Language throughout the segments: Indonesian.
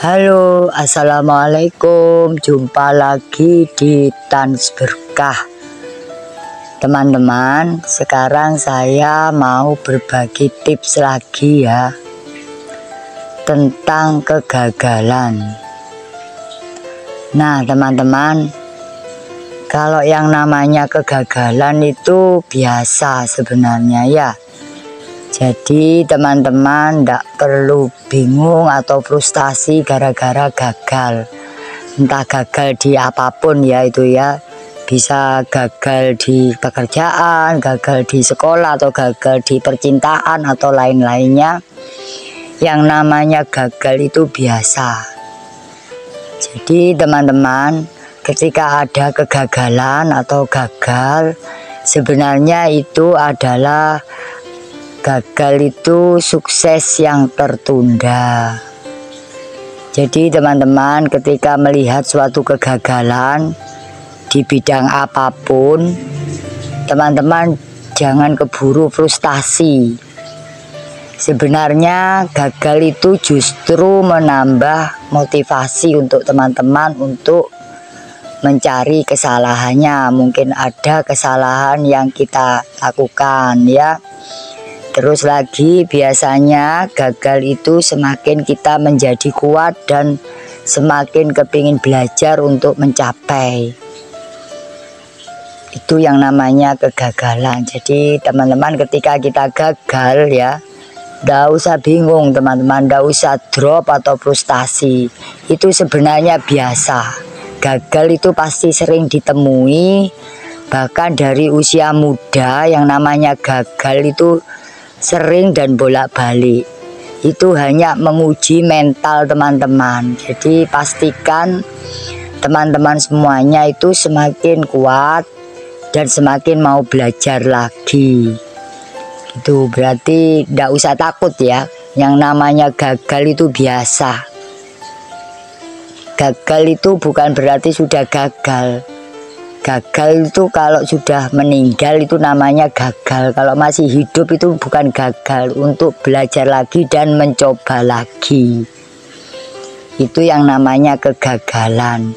Halo, assalamualaikum. Jumpa lagi di Tans Berkah. Teman-teman, sekarang saya mau berbagi tips lagi ya tentang kegagalan. Nah, teman-teman, kalau yang namanya kegagalan itu biasa sebenarnya ya. Jadi teman-teman tidak perlu bingung atau frustasi gara-gara gagal. Entah gagal di apapun ya itu ya. Bisa gagal di pekerjaan, gagal di sekolah, atau gagal di percintaan atau lain-lainnya. Yang namanya gagal itu biasa. Jadi teman-teman, ketika ada kegagalan atau gagal, sebenarnya itu adalah gagal itu sukses yang tertunda. Jadi teman-teman, ketika melihat suatu kegagalan di bidang apapun, teman-teman jangan keburu frustasi. Sebenarnya gagal itu justru menambah motivasi untuk teman-teman untuk mencari kesalahannya. Mungkin ada kesalahan yang kita lakukan ya. Terus lagi biasanya gagal itu semakin kita menjadi kuat dan semakin kepingin belajar untuk mencapai. Itu yang namanya kegagalan. Jadi teman-teman, ketika kita gagal ya, nggak usah bingung teman-teman, nggak usah drop atau frustasi. Itu sebenarnya biasa. Gagal itu pasti sering ditemui, bahkan dari usia muda. Yang namanya gagal itu sering dan bolak-balik. Itu hanya menguji mental teman-teman. Jadi pastikan teman-teman semuanya itu semakin kuat dan semakin mau belajar lagi. Itu berarti tidak usah takut ya. Yang namanya gagal itu biasa. Gagal itu bukan berarti sudah gagal. Gagal itu kalau sudah meninggal itu namanya gagal. Kalau masih hidup itu bukan gagal, untuk belajar lagi dan mencoba lagi. Itu yang namanya kegagalan.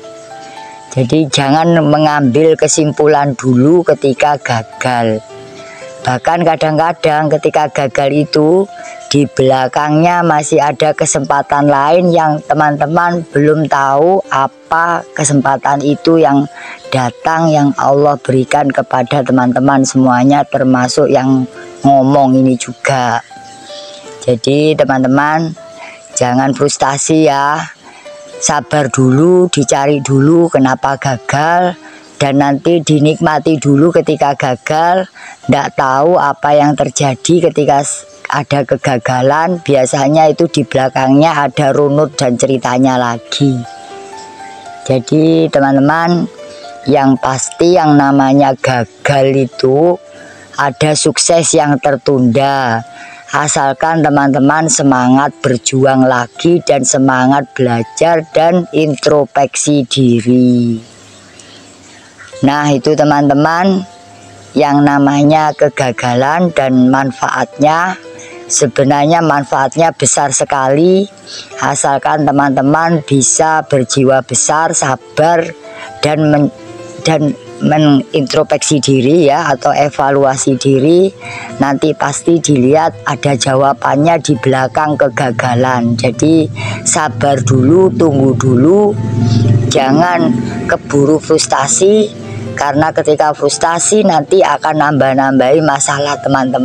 Jadi jangan mengambil kesimpulan dulu ketika gagal. Bahkan kadang-kadang ketika gagal itu di belakangnya masih ada kesempatan lain yang teman-teman belum tahu apa kesempatan itu yang datang, yang Allah berikan kepada teman-teman semuanya, termasuk yang ngomong ini juga. Jadi teman-teman jangan frustasi ya, sabar dulu, dicari dulu kenapa gagal, dan nanti dinikmati dulu ketika gagal. Tidak tahu apa yang terjadi ketika ada kegagalan, biasanya itu di belakangnya ada runut dan ceritanya lagi. Jadi teman-teman, yang pasti yang namanya gagal itu ada sukses yang tertunda. Asalkan teman-teman semangat berjuang lagi dan semangat belajar dan introspeksi diri. Nah itu teman-teman, yang namanya kegagalan dan manfaatnya, sebenarnya manfaatnya besar sekali. Asalkan teman-teman bisa berjiwa besar, sabar, dan menintrospeksi diri ya, atau evaluasi diri. Nanti pasti dilihat ada jawabannya di belakang kegagalan. Jadi sabar dulu, tunggu dulu, jangan keburu frustasi. Karena ketika frustasi nanti akan nambah-nambahi masalah teman-teman.